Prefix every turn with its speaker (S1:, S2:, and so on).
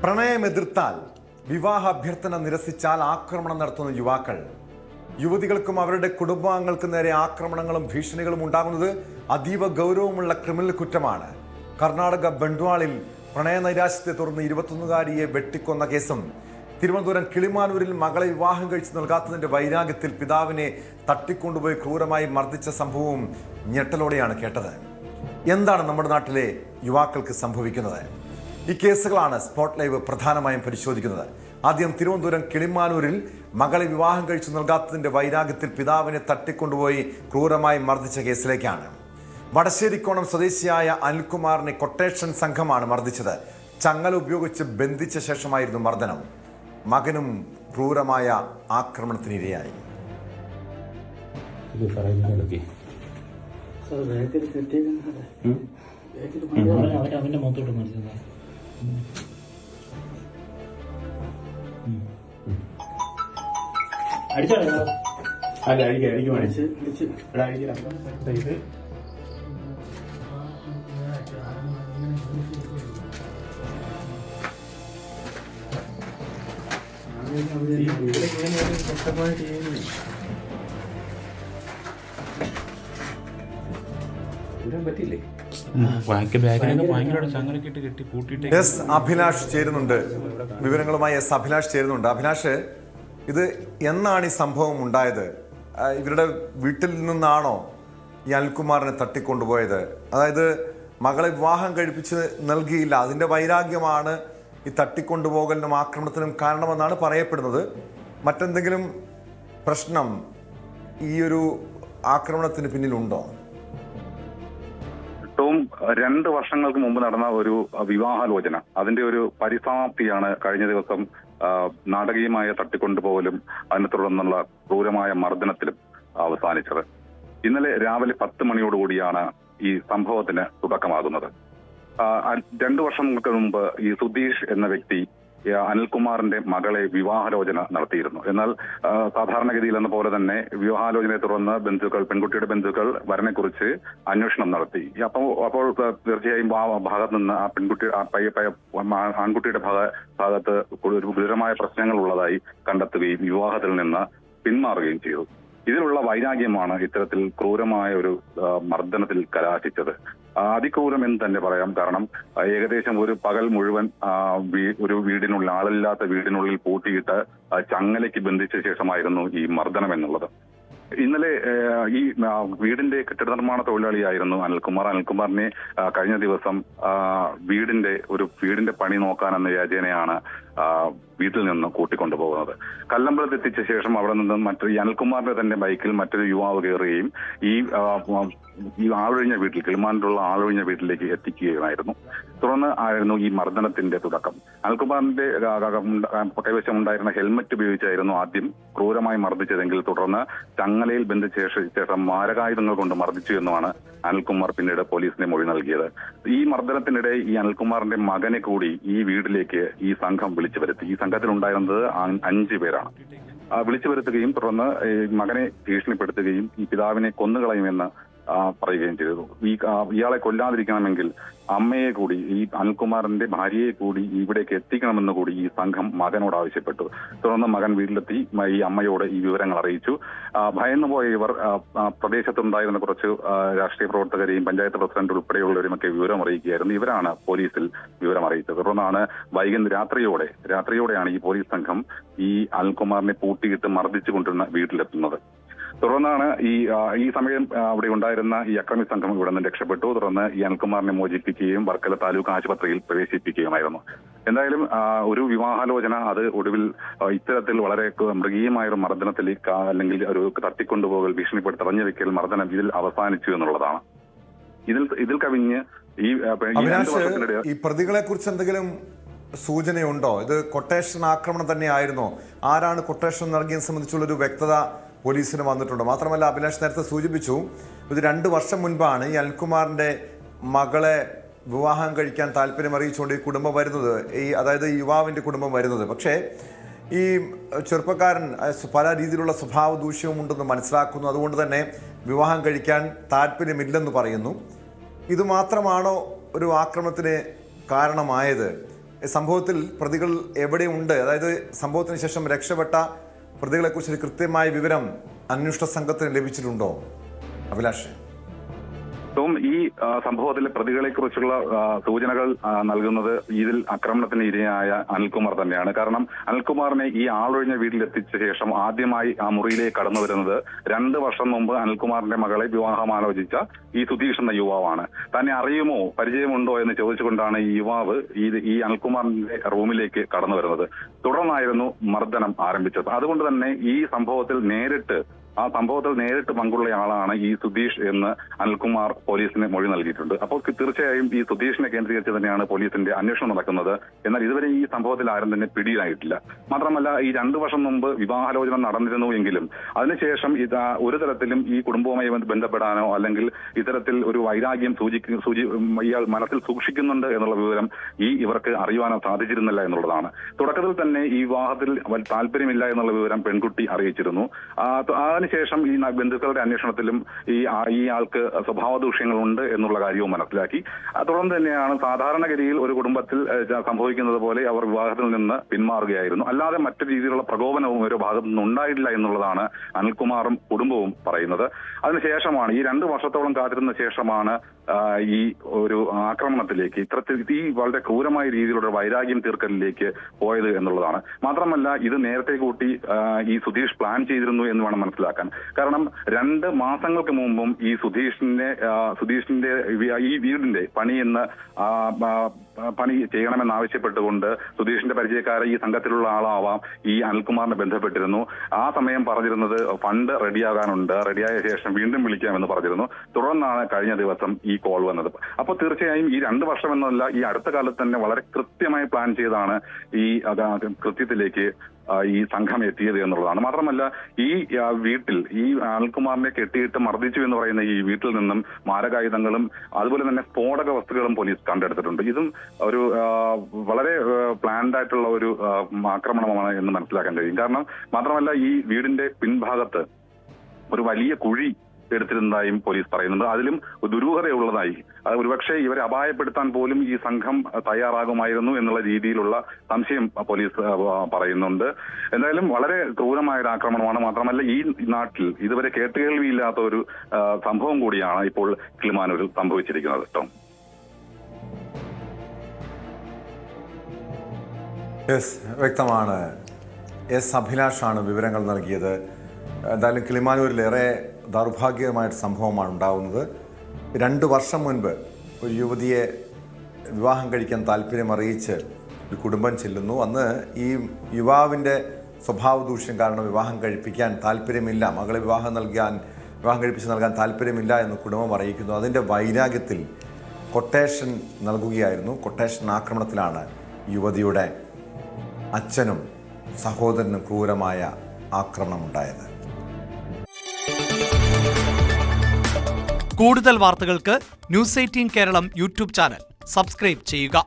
S1: പ്രണയം എതിർത്താൽ, വിവാഹ അഭ്യർത്ഥന നിരസിച്ചാൽ ആക്രമണം നടത്തുന്ന യുവാക്കൾ. യുവതികൾക്കും അവരുടെ കുടുംബാംഗങ്ങൾക്ക് നേരെ ആക്രമണങ്ങളും ഭീഷണികളും ഉണ്ടാകുന്നത് അതീവ ഗൗരവമുള്ള ക്രിമിനൽ കുറ്റമാണ്. കർണാടക ബണ്ട്വാളിൽ പ്രണയ നൈരാശ്യത്തെ തുടർന്ന് 21-കാരിയെ വെട്ടിക്കൊന്ന കേസും തിരുവനന്തപുരം കിളിമാനൂരിൽ മകളെ വിവാഹം കഴിച്ചു നൽകാത്തതിന്റെ വൈരാഗ്യത്തിൽ പിതാവിനെ തട്ടിക്കൊണ്ടുപോയി ക്രൂരമായി മർദ്ദിച്ച സംഭവവും ഞെട്ടലോടെയാണ് കേട്ടത്. എന്താണ് നമ്മുടെ നാട്ടിലെ യുവാക്കൾക്ക് സംഭവിക്കുന്നത്? ഈ കേസുകളാണ് സ്പോട്ട് ലൈവ് പ്രധാനമായും പരിശോധിക്കുന്നത്. ആദ്യം തിരുവനന്തപുരം കിളിമാനൂരിൽ മകളെ വിവാഹം കഴിച്ചു നൽകാത്തതിന്റെ വൈരാഗ്യത്തിൽ പിതാവിനെ തട്ടിക്കൊണ്ടുപോയി ക്രൂരമായി മർദ്ദിച്ച കേസിലേക്കാണ്. വടശ്ശേരിക്കോണം സ്വദേശിയായ അനിൽകുമാറിനെ കൊട്ടേഷൻ സംഘമാണ് മർദ്ദിച്ചത്. ചങ്ങല ഉപയോഗിച്ച് ബന്ധിച്ച ശേഷമായിരുന്നു മർദ്ദനം. മകനും ക്രൂരമായ ആക്രമണത്തിനിരയായി.
S2: അവന്റെ മുഖത്തോട്ട് മറിച്ചതാ.
S1: അഭിലാഷ് ചേരുന്നുണ്ട്. വിവരങ്ങളുമായി അഭിലാഷ് ചേരുന്നുണ്ട്. അഭിലാഷ്, ഇത് എന്നാണ് ഈ സംഭവം ഉണ്ടായത്? ഇവരുടെ വീട്ടിൽ നിന്നാണോ ഈ അനിൽകുമാറിനെ തട്ടിക്കൊണ്ടുപോയത്? അതായത് മകളെ വിവാഹം കഴിപ്പിച്ച് നൽകിയില്ല, അതിന്റെ വൈരാഗ്യമാണ് ഈ തട്ടിക്കൊണ്ടുപോകലിനും ആക്രമണത്തിനും കാരണമെന്നാണ് പറയപ്പെടുന്നത്. മറ്റെന്തെങ്കിലും പ്രശ്നം ഈ ഒരു ആക്രമണത്തിന് പിന്നിലുണ്ടോ?
S3: 2 വർഷങ്ങൾക്ക് മുമ്പ് നടന്ന ഒരു വിവാഹാലോചന, അതിന്റെ ഒരു പരിസമാപ്തിയാണ് കഴിഞ്ഞ ദിവസം നാടകീയമായ തട്ടിക്കൊണ്ടുപോകലും അതിനെ തുടർന്നുള്ള ക്രൂരമായ മർദ്ദനത്തിലും അവസാനിച്ചത്. ഇന്നലെ രാവിലെ 10 മണിയോടുകൂടിയാണ് ഈ സംഭവത്തിന് തുടക്കമാകുന്നത്. 2 വർഷങ്ങൾക്ക് മുമ്പ് ഈ സുധീഷ് എന്ന വ്യക്തി അനിൽകുമാറിന്റെ മകളെ വിവാഹാലോചന നടത്തിയിരുന്നു. എന്നാൽ സാധാരണഗതിയിൽ എന്ന പോലെ തന്നെ വിവാഹാലോചനയെ തുടർന്ന് പെൺകുട്ടിയുടെ ബന്ധുക്കൾ വരനെക്കുറിച്ച് അന്വേഷണം നടത്തി. അപ്പോൾ തീർച്ചയായും ആ ഭാഗത്ത് നിന്ന് ആ പെൺകുട്ടി ആൺകുട്ടിയുടെ ഭാഗത്ത് ഒരു ഗുരുതരമായ പ്രശ്നങ്ങൾ ഉള്ളതായി കണ്ടെത്തുകയും വിവാഹത്തിൽ നിന്ന് പിന്മാറുകയും ചെയ്തു. ഇതിലുള്ള വൈരാഗ്യമാണ് ഇത്തരത്തിൽ ക്രൂരമായ ഒരു മർദ്ദനത്തിൽ കലാശിച്ചത്. അതിക്രൂരം എന്ന് തന്നെ പറയാം. കാരണം ഏകദേശം ഒരു പകൽ മുഴുവൻ ഒരു വീടിനുള്ളിൽ, ആളില്ലാത്ത വീടിനുള്ളിൽ പൂട്ടിയിട്ട് ചങ്ങലയ്ക്ക് ബന്ധിച്ച ശേഷമായിരുന്നു ഈ മർദ്ദനം എന്നുള്ളത്. ഇന്നലെ ഈ വീടിന്റെ കെട്ടിട നിർമ്മാണ തൊഴിലാളിയായിരുന്നു അനിൽകുമാർ. അനിൽകുമാറിനെ കഴിഞ്ഞ ദിവസം വീടിന്റെ പണി നോക്കാനെന്ന വ്യാജേനയാണ് വീട്ടിൽ നിന്ന് കൂട്ടിക്കൊണ്ടുപോകുന്നത്. കല്ലമ്പലത്ത് എത്തിച്ച ശേഷം അവിടെ നിന്ന് ഈ അനിൽകുമാറിന്റെ തന്നെ ബൈക്കിൽ മറ്റൊരു യുവാവ് കയറുകയും ഈ ആളൊഴിഞ്ഞ വീട്ടിൽ, കിളിമാനൂരിലുള്ള ആളൊഴിഞ്ഞ വീട്ടിലേക്ക് എത്തിക്കുകയായിരുന്നു. തുടർന്ന് ആയിരുന്നു ഈ മർദ്ദനത്തിന്റെ തുടക്കം. അനിൽകുമാറിന്റെ കൈവശം ഉണ്ടായിരുന്ന ഹെൽമറ്റ് ഉപയോഗിച്ചായിരുന്നു ആദ്യം ക്രൂരമായി മർദ്ദിച്ചതെങ്കിൽ തുടർന്ന് ചങ്ങലയിൽ ബന്ധിച്ച ശേഷം മാരകായുധങ്ങൾ കൊണ്ട് മർദ്ദിച്ചു എന്നാണ് അനിൽകുമാർ പിന്നീട് പോലീസിന് മൊഴി നൽകിയത്. ഈ മർദ്ദനത്തിനിടെ ഈ അനിൽകുമാറിന്റെ മകനെ കൂടി ഈ വീട്ടിലേക്ക് ഈ സംഘം വിളിച്ചു വരുത്തി. ഈ സംഘത്തിലുണ്ടായിരുന്നത് 5 പേരാണ്. വിളിച്ചു വരുത്തുകയും തുടർന്ന് മകനെ ഭീഷണിപ്പെടുത്തുകയും ഈ പിതാവിനെ കൊന്നുകളയുമെന്ന് പറയുകയും ചെയ്തു. ഇയാളെ കൊല്ലാതിരിക്കണമെങ്കിൽ അമ്മയെ കൂടി, ഈ അനിൽകുമാറിന്റെ ഭാര്യയെ കൂടി ഇവിടേക്ക് എത്തിക്കണമെന്ന് കൂടി ഈ സംഘം മകനോട് ആവശ്യപ്പെട്ടു. തുടർന്ന് മകൻ വീട്ടിലെത്തി ഈ അമ്മയോട് ഈ വിവരങ്ങൾ അറിയിച്ചു. ഭയന്നുപോയ ഇവർ പ്രദേശത്തുണ്ടായിരുന്ന കുറച്ച് രാഷ്ട്രീയ പ്രവർത്തകരെയും പഞ്ചായത്ത് പ്രസിഡന്റ് ഉൾപ്പെടെയുള്ളവരുമൊക്കെ വിവരം അറിയിക്കുകയായിരുന്നു. ഇവരാണ് പോലീസിൽ വിവരം അറിയിച്ചത്. തുടർന്നാണ് രാത്രിയോടെയാണ് ഈ പോലീസ് സംഘം ഈ അനിൽകുമാറിനെ പൂട്ടിയിട്ട് മർദ്ദിച്ചു കൊണ്ടിരുന്ന വീട്ടിലെത്തുന്നത്. തുടർന്നാണ് ഈ സമയം അവിടെ ഉണ്ടായിരുന്ന ഈ അക്രമി സംഘം ഇവിടെ നിന്ന് രക്ഷപ്പെട്ടു. തുടർന്ന് ഈ അനിൽകുമാറിനെ മോചിപ്പിക്കുകയും വർക്കല താലൂക്ക് ആശുപത്രിയിൽ പ്രവേശിപ്പിക്കുകയുമായിരുന്നു. എന്തായാലും ഒരു വിവാഹാലോചന അത് ഒടുവിൽ ഇത്തരത്തിൽ വളരെ മൃഗീയമായൊരു മർദ്ദനത്തിലേക്ക്, അല്ലെങ്കിൽ ഒരു തട്ടിക്കൊണ്ടുപോകൽ, ഭീഷണിപ്പെടുത്തി തടഞ്ഞു വെക്കൽ മർദ്ദനം ഇതിൽ അവസാനിച്ചു എന്നുള്ളതാണ്. ഇതിൽ കവിഞ്ഞ്
S1: ഈ പ്രതികളെ കുറിച്ച് എന്തെങ്കിലും സൂചനയുണ്ടോ? ഇത് കൊട്ടേഷൻ ആക്രമണം തന്നെ ആയിരുന്നോ? ആരാണ് കൊട്ടേഷൻ നൽകിയതിനെ സംബന്ധിച്ചുള്ളൊരു വ്യക്തത പോലീസിന് വന്നിട്ടുണ്ട്. മാത്രമല്ല, അഭിലാഷ് നേരത്തെ സൂചിപ്പിച്ചു, ഇത് 2 വർഷം മുൻപാണ് ഈ അനിൽകുമാറിന്റെ മകളെ വിവാഹം കഴിക്കാൻ താല്പര്യം അറിയിച്ചുകൊണ്ട് ഈ കുടുംബം വരുന്നത്, അതായത് ഈ യുവാവിന്റെ കുടുംബം വരുന്നത്. പക്ഷേ ഈ ചെറുപ്പക്കാരൻ പല രീതിയിലുള്ള സ്വഭാവ ദൂഷ്യവും ഉണ്ടെന്ന് മനസ്സിലാക്കുന്നു. അതുകൊണ്ട് തന്നെ വിവാഹം കഴിക്കാൻ താല്പര്യമില്ലെന്ന് പറയുന്നു. ഇത് മാത്രമാണോ ഒരു ആക്രമണത്തിന് കാരണമായത്? സംഭവത്തിൽ പ്രതികൾ എവിടെയുണ്ട്, അതായത് സംഭവത്തിന് ശേഷം രക്ഷപ്പെട്ട പ്രതികളെക്കുറിച്ച് കൃത്യമായ വിവരം അന്വേഷണ സംഘത്തിന് ലഭിച്ചിട്ടുണ്ടോ അഭിലാഷ്?
S3: ഈ സംഭവത്തിലെ പ്രതികളെ കുറിച്ചുള്ള സൂചനകൾ നൽകുന്നത് ഇതിൽ ആക്രമണത്തിന് ഇരയായ അനിൽകുമാർ തന്നെയാണ്. കാരണം അനിൽകുമാറിനെ ഈ ആളൊഴിഞ്ഞ വീട്ടിലെത്തിച്ച ശേഷം ആദ്യമായി ആ മുറിയിലേക്ക് കടന്നു വരുന്നത് 2 വർഷം മുമ്പ് അനിൽകുമാറിന്റെ മകളെ വിവാഹം ആലോചിച്ച ഈ സുധീഷ് എന്ന യുവാവാണ്. തന്നെ അറിയുമോ, പരിചയമുണ്ടോ എന്ന് ചോദിച്ചുകൊണ്ടാണ് ഈ യുവാവ് ഈ അനിൽകുമാറിന്റെ റൂമിലേക്ക് കടന്നു വരുന്നത്. തുടർന്നായിരുന്നു മർദ്ദനം ആരംഭിച്ചത്. അതുകൊണ്ട് തന്നെ ഈ സംഭവത്തിൽ നേരിട്ട് പങ്കുള്ള ആളാണ് ഈ സുധീഷ് എന്ന് അനിൽകുമാർ പോലീസിന് മൊഴി നൽകിയിട്ടുണ്ട്. അപ്പോൾ തീർച്ചയായും ഈ സുധീഷിനെ കേന്ദ്രീകരിച്ച് തന്നെയാണ് പോലീസിന്റെ അന്വേഷണം നടക്കുന്നത്. എന്നാൽ ഇതുവരെ ഈ സംഭവത്തിൽ ആരും തന്നെ പിടിയിലായിട്ടില്ല. മാത്രമല്ല, ഈ 2 വർഷം മുമ്പ് വിവാഹാലോചന നടന്നിരുന്നു എങ്കിലും അതിനുശേഷം ഒരു തരത്തിലും ഈ കുടുംബവുമായി ബന്ധപ്പെടാനോ അല്ലെങ്കിൽ ഇത്തരത്തിൽ ഒരു വൈരാഗ്യം ഇയാൾ മനസ്സിൽ സൂക്ഷിക്കുന്നുണ്ട് എന്നുള്ള വിവരം ഇവർക്ക് അറിയുവാനോ സാധിച്ചിരുന്നില്ല എന്നുള്ളതാണ്. തുടക്കത്തിൽ തന്നെ ഈ വിവാഹത്തിൽ താല്പര്യമില്ല എന്നുള്ള വിവരം പെൺകുട്ടി അറിയിച്ചിരുന്നു. ശേഷം ഈ ബന്ധുക്കളുടെ അന്വേഷണത്തിലും ഈ ആൾക്ക് സ്വഭാവ ദൂഷ്യങ്ങളുണ്ട് എന്നുള്ള കാര്യവും മനസ്സിലാക്കി. തുടർന്ന് തന്നെയാണ് സാധാരണഗതിയിൽ ഒരു കുടുംബത്തിൽ സംഭവിക്കുന്നത് പോലെ അവർ വിവാഹത്തിൽ നിന്ന് പിന്മാറുകയായിരുന്നു. അല്ലാതെ മറ്റു രീതിയിലുള്ള പ്രകോപനവും ഒരു ഭാഗത്തു നിന്ന് ഉണ്ടായിട്ടില്ല എന്നുള്ളതാണ് അനിൽകുമാറും കുടുംബവും പറയുന്നത്. അതിനുശേഷമാണ് ഈ 2 വർഷത്തോളം കാത്തിരുന്ന ശേഷമാണ് ഈ ഒരു ആക്രമണത്തിലേക്ക് ഈ വളരെ ക്രൂരമായ രീതിയിലുള്ള വൈരാഗ്യം തീർക്കലിലേക്ക് പോയത് എന്നുള്ളതാണ്. മാത്രമല്ല, ഇത് നേരത്തെ കൂട്ടി ഈ സുധീഷ് പ്ലാൻ ചെയ്തിരുന്നു എന്ന് വേണം മനസ്സിലാക്കാൻ. കാരണം 2 മാസങ്ങൾക്ക് മുമ്പും ഈ സുധീഷിന്റെ ഈ വീടിന്റെ പണി ചെയ്യണമെന്നാവശ്യപ്പെട്ടുകൊണ്ട് സുധീഷിന്റെ പരിചയക്കാരെ ഈ സംഘത്തിലുള്ള ആളാവാം ഈ അനിൽകുമാറിനെ ബന്ധപ്പെട്ടിരുന്നു. ആ സമയം പറഞ്ഞിരുന്നത് ഫണ്ട് റെഡിയായ ശേഷം വീണ്ടും വിളിക്കാമെന്ന് പറഞ്ഞിരുന്നു. തുടർന്നാണ് കഴിഞ്ഞ ദിവസം ഈ കോൾ വന്നത്. അപ്പോൾ തീർച്ചയായും ഈ 2 വർഷം എന്നല്ല, ഈ അടുത്ത കാലത്ത് തന്നെ വളരെ കൃത്യമായി പ്ലാൻ ചെയ്താണ് ഈ കൃത്യത്തിലേക്ക് ഈ സംഘം എത്തിയത് എന്നുള്ളതാണ്. മാത്രമല്ല, ഈ വീട്ടിൽ ഈ അനിൽകുമാറിനെ കെട്ടിയിട്ട് മർദ്ദിച്ചു എന്ന് പറയുന്ന ഈ വീട്ടിൽ നിന്നും മാരകായുധങ്ങളും അതുപോലെ തന്നെ സ്ഫോടക വസ്തുക്കളും പോലീസ് കണ്ടെടുത്തിട്ടുണ്ട്. ഇതും ഒരു വളരെ പ്ലാൻഡ് ആയിട്ടുള്ള ഒരു ആക്രമണമാണ് എന്ന് മനസ്സിലാക്കാൻ കഴിയും. കാരണം മാത്രമല്ല, ഈ വീടിന്റെ പിൻഭാഗത്ത് ഒരു വലിയ കുഴി എടുത്തിരുന്നതായും പോലീസ് പറയുന്നുണ്ട്. അതിലും ദുരൂഹതയുള്ളതായി, അത് ഒരുപക്ഷെ ഇവരെ അപായപ്പെടുത്താൻ പോലും ഈ സംഘം തയ്യാറാകുമായിരുന്നു എന്നുള്ള രീതിയിലുള്ള സംശയം പോലീസ് പറയുന്നുണ്ട്. എന്തായാലും വളരെ ക്രൂരമായ ഒരു ആക്രമണമാണ്. മാത്രമല്ല, ഈ നാട്ടിൽ ഇതുവരെ കേട്ടുകേൾവിയില്ലാത്ത ഒരു സംഭവം കൂടിയാണ് ഇപ്പോൾ കിളിമാനൂരിൽ സംഭവിച്ചിരിക്കുന്നത്.
S1: വ്യക്തമാണ്. അഭിലാഷാണ് വിവരങ്ങൾ നൽകിയത്. എന്തായാലും കിളിമാനൂരിലേറെ ദൗർഭാഗ്യമായിട്ട് സംഭവമാണ് ഉണ്ടാകുന്നത്. 2 വർഷം മുൻപ് ഒരു യുവതിയെ വിവാഹം കഴിക്കാൻ താല്പര്യം അറിയിച്ച് ഒരു കുടുംബം ചെല്ലുന്നു. അന്ന് ഈ യുവാവിൻ്റെ സ്വഭാവ ദൂഷ്യം കാരണം വിവാഹം കഴിപ്പിക്കാൻ താല്പര്യമില്ല, മകളെ വിവാഹം കഴിപ്പിച്ച് നൽകാൻ താല്പര്യമില്ല എന്ന് കുടുംബം അറിയിക്കുന്നു. അതിൻ്റെ വൈരാഗ്യത്തിൽ കൊട്ടേഷൻ നൽകുകയായിരുന്നു. കൊട്ടേഷൻ ആക്രമണത്തിലാണ് യുവതിയുടെ അച്ഛനും സഹോദരനും ക്രൂരമായ ആക്രമണമുണ്ടായത്.
S4: കൂടുതൽ വാർത്തകൾക്ക് news 18 Keralam YouTube channel subscribe ചെയ്യുക.